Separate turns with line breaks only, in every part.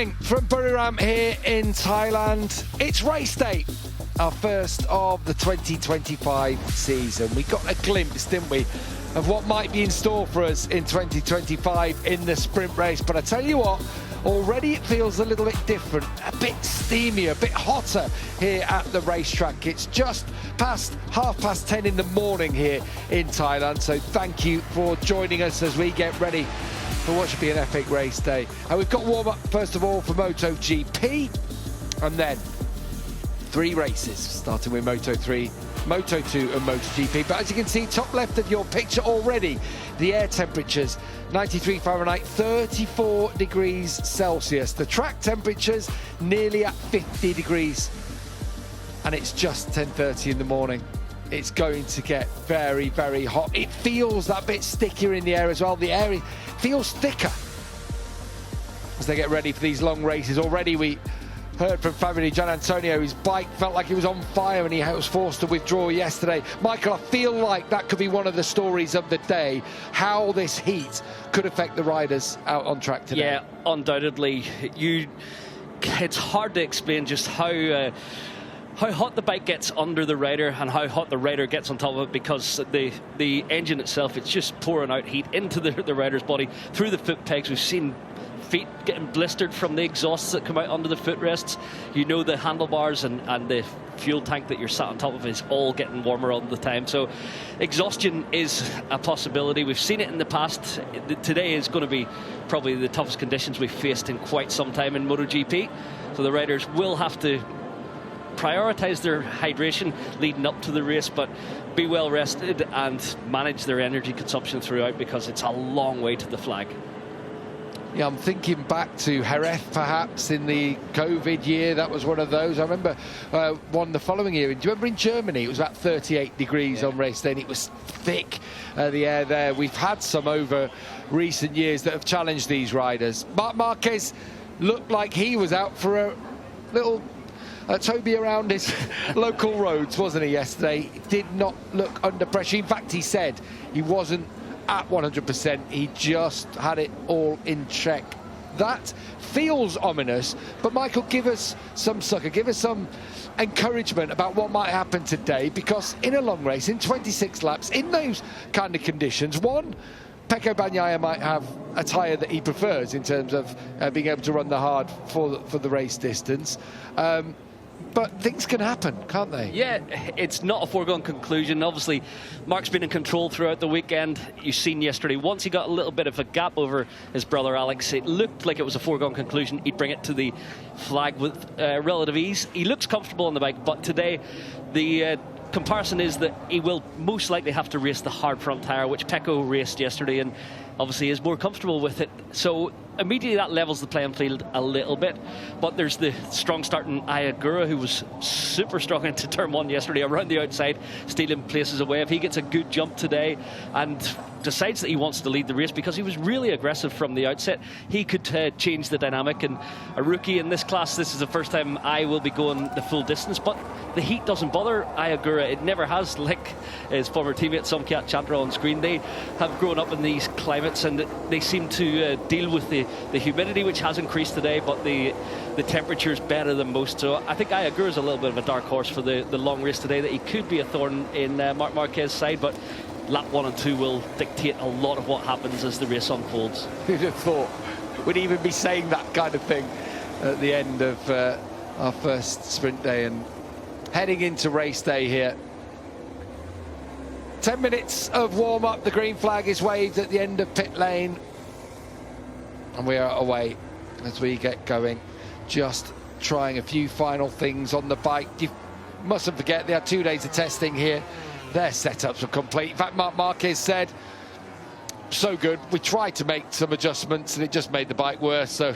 morning from Buriram here in Thailand. It's race day, our first of the 2025 season. We got a glimpse, didn't we, of what might be in store for us in 2025 in the sprint race. But I tell you what, already it feels a little bit different, a bit steamier, a bit hotter here at the racetrack. It's just past 10:30 in the morning here in Thailand. So thank you for joining us as we get ready for what should be an epic race day. And we've got warm-up, first of all, for MotoGP, and then 3 races, starting with Moto3, Moto2 and MotoGP. But as you can see, top left of your picture already, the air temperatures, 93 Fahrenheit, 34 degrees Celsius. The track temperatures nearly at 50 degrees. And it's just 10:30 in the morning. It's going to get very, very hot. It feels that bit stickier in the air as well. The air feels thicker as they get ready for these long races. Already we heard from Fabio Gian Antonio, his bike felt like it was on fire and he was forced to withdraw yesterday. Michael, I feel like that could be one of the stories of the day, how this heat could affect the riders out on track today.
Yeah, undoubtedly. It's hard to explain just how hot the bike gets under the rider and how hot the rider gets on top of it, because the engine itself, it's just pouring out heat into the rider's body through the foot pegs. We've seen feet getting blistered from the exhausts that come out under the footrests. You know, the handlebars and the fuel tank that you're sat on top of is all getting warmer all the time. So exhaustion is a possibility. We've seen it in the past. Today is going to be probably the toughest conditions we've faced in quite some time in MotoGP. So the riders will have to prioritise their hydration leading up to the race, but be well rested and manage their energy consumption throughout, because it's a long way to the flag.
Yeah, I'm thinking back to Jerez, perhaps, in the COVID year. That was one of those. I remember one the following year. Do you remember in Germany? It was about 38 degrees on race day, and it was thick, the air there. We've had some over recent years that have challenged these riders. Marc Marquez looked like he was out for a little Toby around his local roads, wasn't he, yesterday? Did not look under pressure. In fact, he said he wasn't at 100%. He just had it all in check. That feels ominous, but Michael, give us some succor, give us some encouragement about what might happen today, because in a long race, in 26 laps, in those kind of conditions, one, Pecco Bagnaia might have a tyre that he prefers in terms of being able to run the hard for the race distance. But things can happen, can't they? Yeah,
it's not a foregone conclusion. Obviously, Mark's been in control throughout the weekend. You've seen yesterday, once he got a little bit of a gap over his brother Alex, it looked like it was a foregone conclusion. He'd bring it to the flag with relative ease. He looks comfortable on the bike, but today the comparison is that he will most likely have to race the hard front tyre, which Pecco raced yesterday and obviously is more comfortable with it. So immediately that levels the playing field a little bit. But there's the strong start in Ayagura, who was super strong into turn 1 yesterday around the outside, stealing places away. If he gets a good jump today and decides that he wants to lead the race, because he was really aggressive from the outset, he could change the dynamic. And a rookie in this class, this is the first time I will be going the full distance, but the heat doesn't bother Ayagura. It never has, like his former teammate Somkiat Chandra on screen. They have grown up in these climates and they seem to deal with the humidity, which has increased today, but the temperature is better than most. So I think Ayagura is a little bit of a dark horse for the long race today, that he could be a thorn in Marc Marquez's side, but lap 1 and 2 will dictate a lot of what happens as the race unfolds.
Who'd have thought we'd even be saying that kind of thing at the end of our first sprint day, and heading into race day here. 10 minutes of warm-up. The green flag is waved at the end of pit lane, and we are away as we get going. Just trying a few final things on the bike. You mustn't forget they had 2 days of testing here. Their setups were complete. In fact, Marc Marquez said, so good, we tried to make some adjustments and it just made the bike worse, so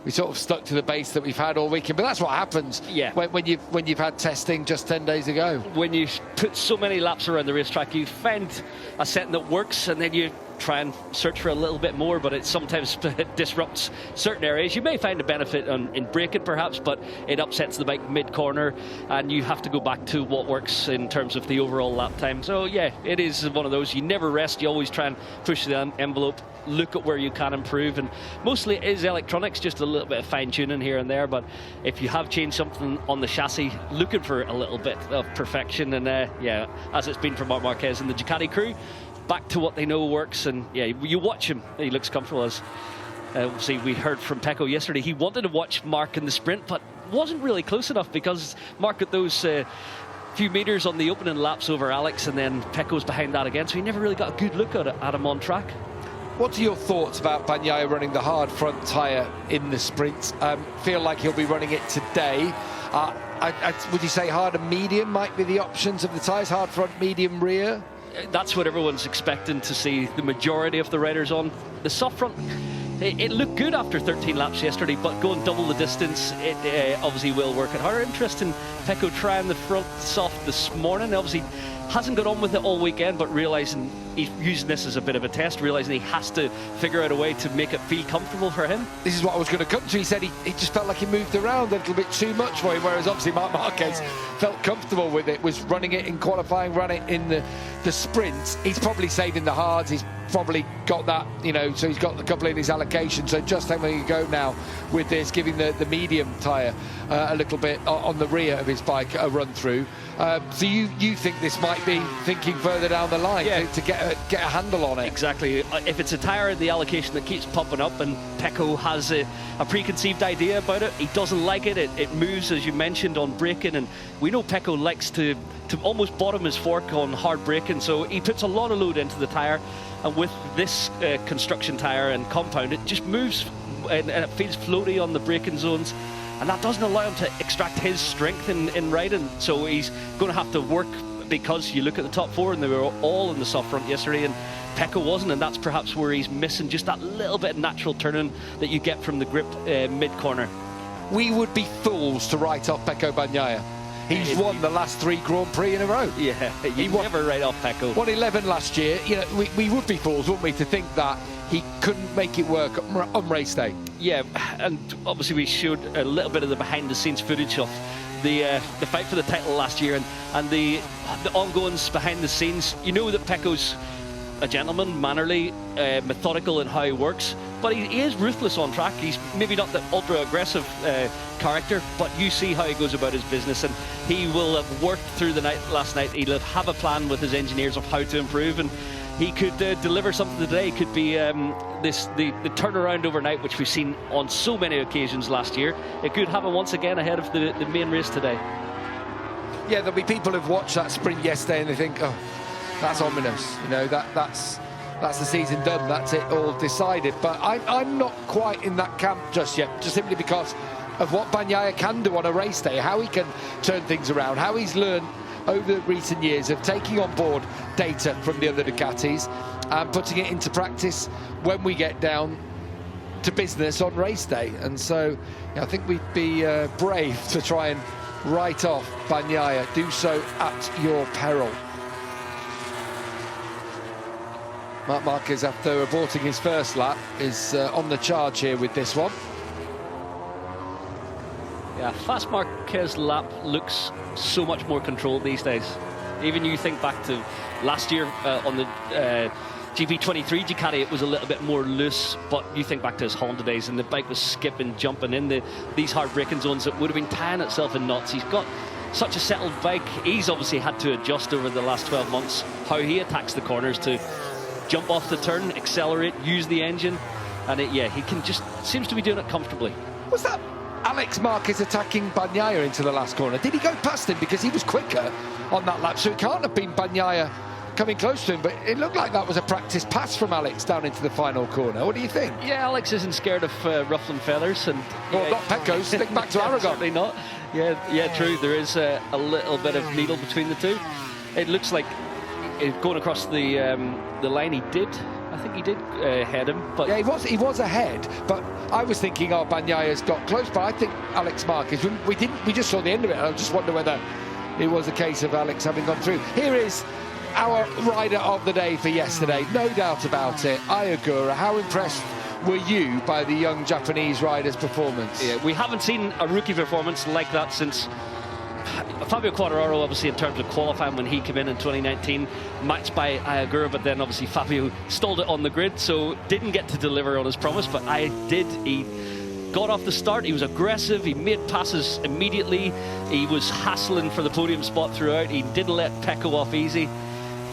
we sort of stuck to the base that we've had all weekend. But that's what happens when you've had testing just 10 days ago.
When you put so many laps around the racetrack, you find a setting that works, and then you try and search for a little bit more, but it sometimes disrupts certain areas. You may find a benefit in braking perhaps, but it upsets the bike mid-corner, and you have to go back to what works in terms of the overall lap time. So yeah, it is one of those, you never rest, you always try and push the envelope, look at where you can improve, and mostly it is electronics, just a little bit of fine-tuning here and there. But if you have changed something on the chassis, looking for a little bit of perfection, and yeah, as it's been for Marc Marquez and the Ducati crew, back to what they know works. And yeah, you watch him, he looks comfortable. As obviously we heard from Pecco yesterday, he wanted to watch Marc in the sprint, but wasn't really close enough, because Marc got those few meters on the opening laps over Alex, and then Pecco's behind that again, so he never really got a good look at him on track.
What are your thoughts about Bagnaia running the hard front tyre in the sprint? Feel like he'll be running it today. Would you say hard and medium might be the options of the tyres? Hard front, medium rear?
That's what everyone's expecting to see the majority of the riders on. The soft front, it looked good after 13 laps yesterday, but going double the distance, it obviously will work it harder. Interesting, Pecco trying the front soft this morning. Obviously hasn't got on with it all weekend, but realising he's using this as a bit of a test, realising he has to figure out a way to make it feel comfortable for him.
This is what I was going to come to. He said he just felt like he moved around a little bit too much for him, whereas obviously Marc Marquez felt comfortable with it, was running it in qualifying, ran it in the sprints. He's probably saving the hards, he's probably got that, you know, so he's got a couple in his allocation, so just having a go now with this, giving the medium tyre a little bit on the rear of his bike a run through. So you think this might be thinking further down the line, yeah, to get a handle on it? Exactly.
If it's a tyre in the allocation that keeps popping up, and Pecco has a preconceived idea about it, he doesn't like it, it moves, as you mentioned, on braking, and we know Pecco likes to almost bottom his fork on hard braking, so he puts a lot of load into the tyre, and with this construction tyre and compound, it just moves and it feels floaty on the braking zones, and that doesn't allow him to extract his strength in riding. So he's going to have to work, because you look at the top four and they were all in the soft front yesterday, and Pecco wasn't, and that's perhaps where he's missing just that little bit of natural turning that you get from the grip mid-corner.
We would be fools to write off Pecco Bagnaia. He's won the last 3 Grand Prix in a row.
Yeah, you never write off Pecco.
Won 11 last year. You know, we would be fools, wouldn't we, to think that he couldn't make it work on race day.
Yeah, and obviously we showed a little bit of the behind-the-scenes footage of the fight for the title last year, and the ongoings behind the scenes. You know that Pecco's a gentleman, mannerly, methodical in how he works, but he is ruthless on track. He's maybe not the ultra-aggressive character, but you see how he goes about his business, and he will have worked through the night last night. He'll have a plan with his engineers of how to improve, and he could deliver something today. It could be the turnaround overnight, which we've seen on so many occasions last year. It could happen once again ahead of the main race today.
Yeah, there'll be people who've watched that sprint yesterday and they think, oh, that's ominous. You know, that's the season done. That's it all decided. But I'm not quite in that camp just yet, just simply because of what Bagnaia can do on a race day, how he can turn things around, how he's learned over the recent years of taking on board data from the other Ducatis and putting it into practice when we get down to business on race day. And so I think we'd be brave to try and write off Bagnaia. Do so at your peril. Marc Marquez, after aborting his first lap, is on the charge here with this one.
Yeah, fast Marquez lap looks so much more controlled these days. Even you think back to last year on the GP23 Ducati, it was a little bit more loose, but you think back to his Honda days and the bike was skipping, jumping in these hard braking zones that would have been tying itself in knots. He's got such a settled bike. He's obviously had to adjust over the last 12 months how he attacks the corners to jump off the turn, accelerate, use the engine, and yeah, he can just seems to be doing it comfortably.
Was that Alex Marquez attacking Bagnaia into the last corner? Did he go past him because he was quicker on that lap? So it can't have been Bagnaia coming close to him, but it looked like that was a practice pass from Alex down into the final corner. What do you think?
Yeah, Alex isn't scared of ruffling feathers, and
well, not Pecco's. Think back to Aragon.
Certainly not. Yeah, true. There is a little bit of needle between the two. It looks like going across the line, I think he did head him, but
yeah, he was ahead. But I was thinking, oh, Bagnaia's got close. But I think Alex Marquez, we just saw the end of it. I just wonder whether it was a case of Alex having gone through. Here is our rider of the day for yesterday, no doubt about it, Ayagura. How impressed were you by the young Japanese rider's performance?
Yeah, we haven't seen a rookie performance like that since Fabio Quartararo, obviously, in terms of qualifying when he came in 2019, matched by Ayagura, but then obviously Fabio stalled it on the grid, so didn't get to deliver on his promise, but he got off the start, he was aggressive, he made passes immediately, he was hassling for the podium spot throughout, he didn't let Pecco off easy.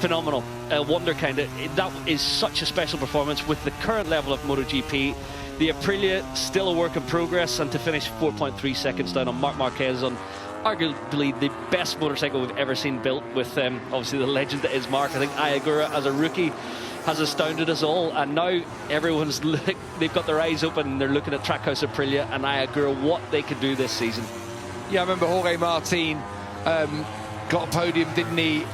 Phenomenal, a wonder kind of. That is such a special performance with the current level of MotoGP. The Aprilia still a work in progress, and to finish 4.3 seconds down on Marc Marquez on arguably the best motorcycle we've ever seen built, with obviously the legend that is Marc. I think Ayagura as a rookie has astounded us all, and now everyone's they've got their eyes open and they're looking at Trackhouse Aprilia and Ayagura, what they could do this season.
Yeah, I remember Jorge Martin got a podium, didn't he?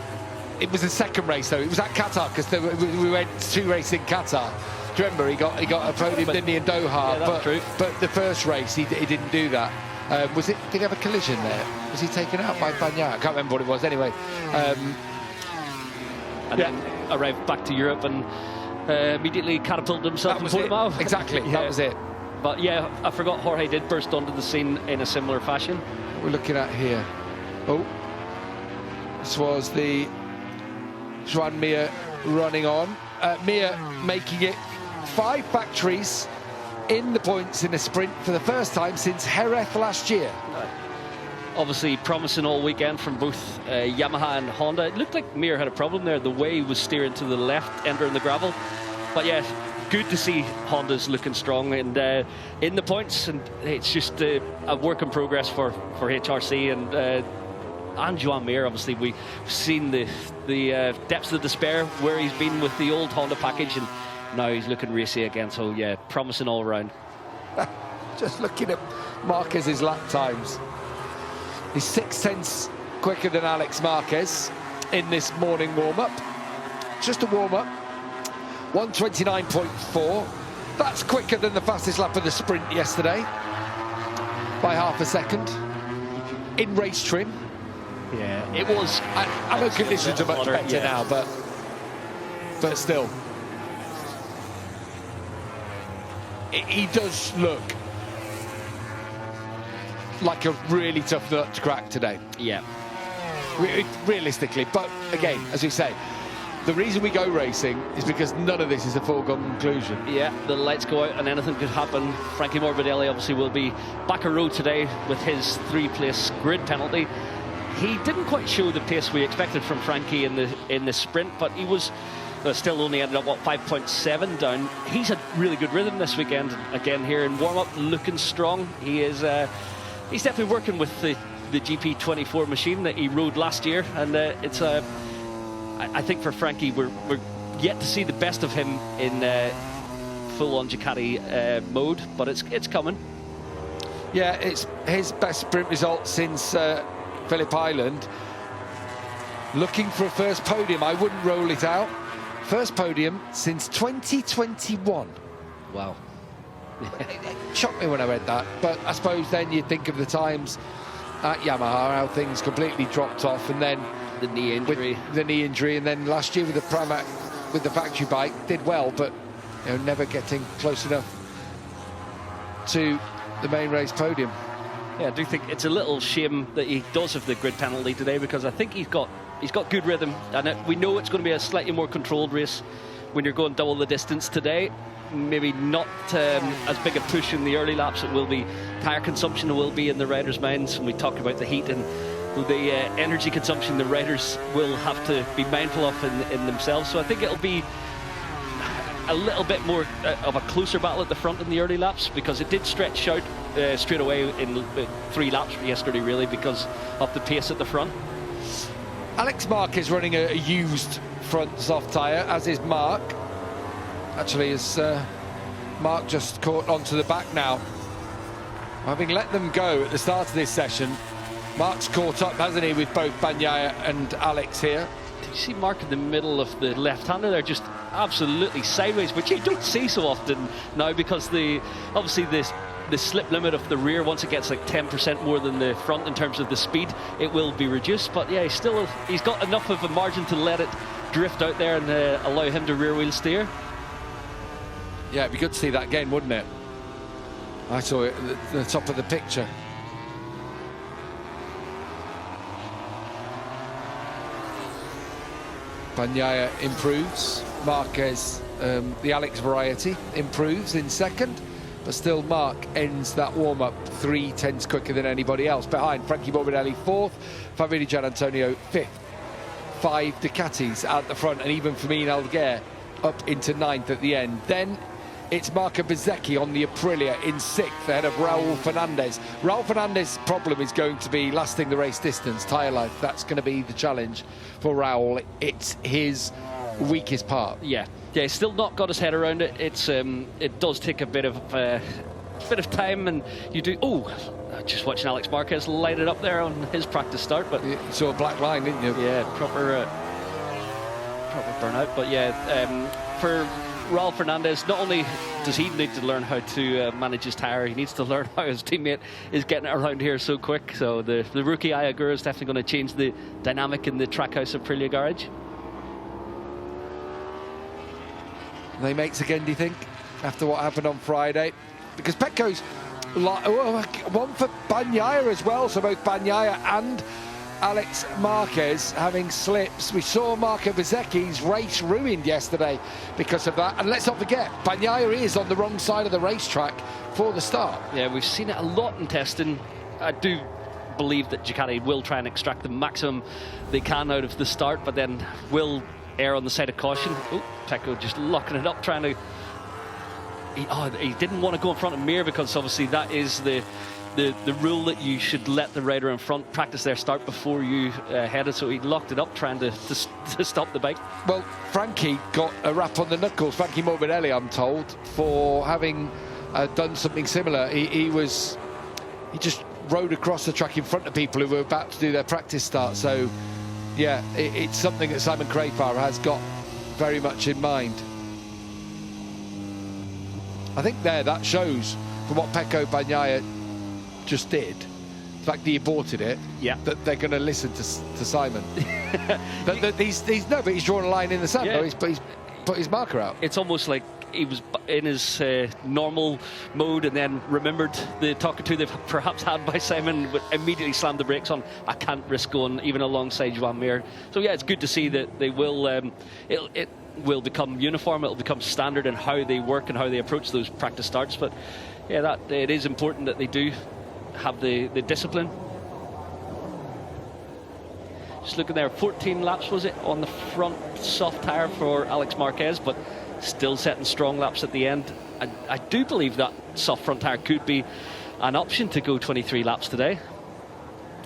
It was the second race though. It was at Qatar, because we went 2 races in Qatar. Do you remember he got a podium, didn't he, in Doha?
Yeah, that's true.
But the first race he didn't do that. Did he have a collision there? Was he taken out by Bagnaia? I can't remember what it was. Anyway,
and then arrived back to Europe and immediately catapulted himself in Portimao.
Exactly, yeah. That was it.
But yeah, I forgot Jorge did burst onto the scene in a similar fashion.
What we're looking at here. Oh, this was the Joan Mir running on. Mir making it 5 factories in the points in a sprint for the first time since Jerez last year.
Obviously promising all weekend from both Yamaha and Honda. It looked like Mir had a problem there, the way he was steering to the left, entering the gravel. But yeah, good to see Honda's looking strong and in the points, and it's just a work in progress for HRC and Joan Mir. Obviously we've seen the depths of despair where he's been with the old Honda package, and now he's looking racy again, so yeah, promising all around.
Just looking at Marquez's lap times, he's 6/10 quicker than Alex Marquez in this morning warm-up. Just a warm-up, 1:29.4. That's quicker than the fastest lap of the sprint yesterday by half a second in race trim.
Yeah, it was.
I know conditions are much better now, but still, he does look like a really tough nut to crack today.
Yeah,
realistically. But again, as we say, the reason we go racing is because none of this is a foregone conclusion.
Yeah, the lights go out and anything could happen. Frankie Morbidelli obviously will be back a road today with his 3-place grid penalty. He didn't quite show the pace we expected from Frankie in the sprint, but he was still only ended up 5.7 down. He's had really good rhythm this weekend. Again here in warm-up, looking strong. He is he's definitely working with the GP24 machine that he rode last year, and it's I think for Frankie we're yet to see the best of him in full-on Ducati mode, but it's coming.
Yeah, it's his best sprint result since Phillip Island. Looking for a first podium. I wouldn't roll it out. First podium since 2021.
Wow.
It shocked me when I read that, but I suppose then you think of the times at Yamaha, how things completely dropped off, and then
the knee injury.
And then last year with the Pramac, with the factory bike, did well, but never getting close enough to the main race podium.
Yeah, I do think it's a little shame that he does have the grid penalty today, because I think he's got good rhythm, and we know it's going to be a slightly more controlled race when you're going double the distance today. Maybe not as big a push in the early laps. It will be tyre consumption, it will be in the riders' minds, and we talked about the heat and the energy consumption the riders will have to be mindful of in themselves. So I think it'll be a little bit more of a closer battle at the front in the early laps, because it did stretch out straight away in 3 laps yesterday, really, because of the pace at the front.
Alex Mark is running a used front soft tyre, as is Mark. Actually, as Mark just caught onto the back now. Having let them go at the start of this session, Mark's caught up, hasn't he, with both Bagnaia and Alex here.
Did you see Mark in the middle of the left-hander there, just absolutely sideways, which you don't see so often now, because obviously the slip limit of the rear, once it gets like 10% more than the front in terms of the speed, it will be reduced. But yeah, he's got enough of a margin to let it drift out there and allow him to rear wheel steer.
Yeah, it'd be good to see that again, wouldn't it? I saw it at the top of the picture. Bagnaia improves. Marquez, the Alex variety, improves in second. But still, Mark ends that warm-up 3 tenths quicker than anybody else. Behind, Frankie Morbidelli 4th, Favini Gianantonio 5th. 5 Ducatis at the front, and even Fermin Alguer up into 9th at the end. Then it's Marco Bezzecchi on the Aprilia in 6th, ahead of Raul Fernandez. Raul Fernandez's problem is going to be lasting the race distance, tyre life. That's going to be the challenge for Raul. It's his weakest part.
Yeah, he's still not got his head around it. It does take a bit of time, and you do. Oh, just watching Alex Marquez light it up there on his practice start, but
you saw a black line, didn't you?
Yeah, proper burnout. But yeah, for Raul Fernandez, not only does he need to learn how to manage his tyre, he needs to learn how his teammate is getting it around here so quick. So the rookie Ayagura is definitely going to change the dynamic in the Trackhouse Aprilia garage.
They mates again, do you think, after what happened on Friday? Because Pecco's one for Bagnaia as well, so both Bagnaia and Alex Marquez having slips. We saw Marco Bezzecchi's race ruined yesterday because of that. And let's not forget, Bagnaia is on the wrong side of the racetrack for the start.
Yeah, we've seen it a lot in testing. I do believe that Ducati will try and extract the maximum they can out of the start, but then will err on the side of caution. Oh, Pecco just locking it up, trying to... He didn't want to go in front of Mir, because obviously that is the rule, that you should let the rider in front practice their start before you head it. So he locked it up, trying to stop the bike.
Well, Frankie got a rap on the knuckles, Frankie Morbidelli, I'm told, for having done something similar. He just rode across the track in front of people who were about to do their practice start. So yeah, it's something that Simon Crafar has got very much in mind. I think that shows from what Pecco Bagnaia just did, the fact that he aborted it,
yeah,
that they're going to listen to Simon. But he's drawn a line in the sand. Yeah. He's put his marker out.
It's almost like he was in his normal mode, and then remembered the talking to they've perhaps had by Simon, but immediately slammed the brakes on. I can't risk going even alongside Joan Mir. So yeah, it's good to see that they will. It will become uniform. It'll become standard in how they work and how they approach those practice starts. But yeah, it is important that they do have the discipline. Just looking there, 14 laps was it on the front soft tyre for Alex Marquez, but still setting strong laps at the end. I do believe that soft front tyre could be an option to go 23 laps today.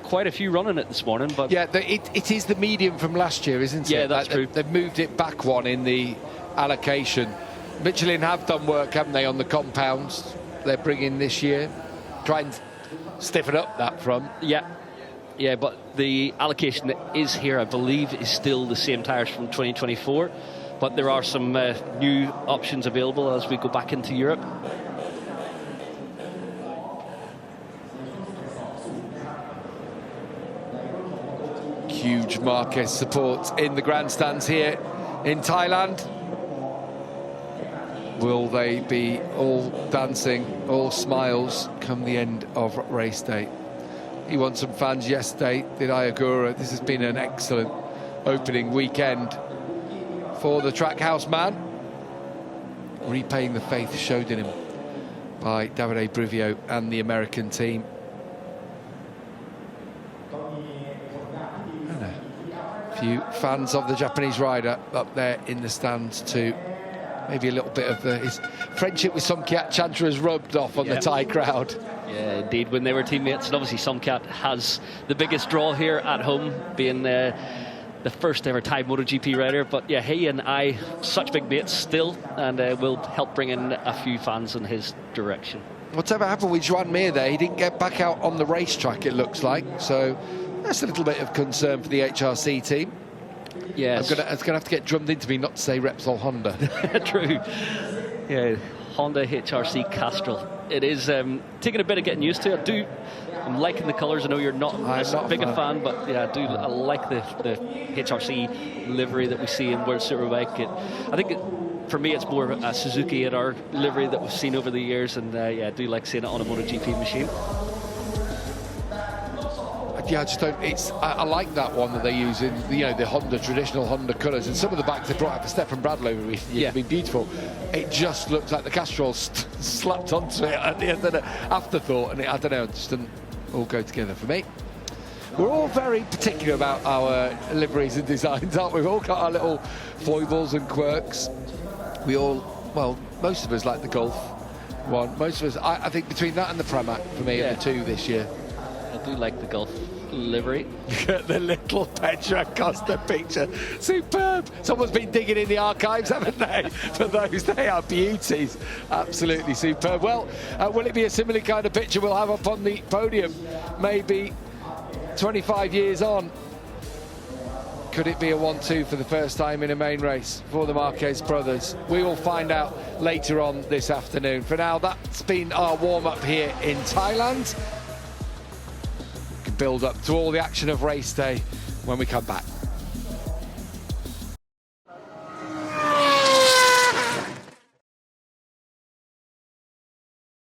Quite a few running it this morning, but
yeah, it is the medium from last year, isn't it?
Yeah, that's true.
They've moved it back one in the allocation. Michelin have done work, haven't they, on the compounds they're bringing this year, try and stiffen up that front.
Yeah, but the allocation that is here, I believe, is still the same tyres from 2024, but there are some new options available as we go back into Europe.
Huge Marquez support in the grandstands here in Thailand. Will they be all dancing, all smiles come the end of race day? He won some fans yesterday, did Ayagura. This has been an excellent opening weekend for the Trackhouse man, repaying the faith showed in him by Davide Brivio and the American team. Few fans of the Japanese rider up there in the stands too. Maybe a little bit of his friendship with Somkiat Chantra has rubbed off on the Thai crowd.
Yeah, indeed, when they were teammates. And obviously Somkiat has the biggest draw here at home, being the first ever Thai MotoGP rider. But yeah, he and I, such big mates still, and will help bring in a few fans in his direction.
Whatever happened with Joan Mir there, he didn't get back out on the racetrack, it looks like. So that's a little bit of concern for the HRC team.
Yes.
It's going to have to get drummed into me not to say Repsol Honda.
True. Yeah, Honda HRC Castrol. It is taking a bit of getting used to. I'm liking the colours. I know you're not as big a fan, but yeah, I like the HRC livery that we see in World Superbike. I think for me, it's more a Suzuki at our livery that we've seen over the years, and yeah, I do like seeing it on a MotoGP machine.
Yeah, I just don't. I like that one that they use in the Honda traditional Honda colours, and some of the backs they brought out for Stefan Bradley recently have been beautiful. It just looks like the Castrol slapped onto it at the end of the afterthought, and I don't know, it just didn't all go together for me. We're all very particular about our liveries and designs, aren't we? We've all got our little foibles and quirks. We all, well, most of us like the Golf one. Most of us, I think between that and the Pramac, for me, are the two this year.
I do like the Golf livery.
Look at the little Petra Costa picture. Superb. Someone's been digging in the archives, haven't they? For those, they are beauties. Absolutely superb. Well, will it be a similar kind of picture we'll have up on the podium? Maybe 25 years on. Could it be a 1-2 for the first time in a main race for the Marquez brothers? We will find out later on this afternoon. For now, that's been our warm-up here in Thailand. Build up to all the action of race day when we come back.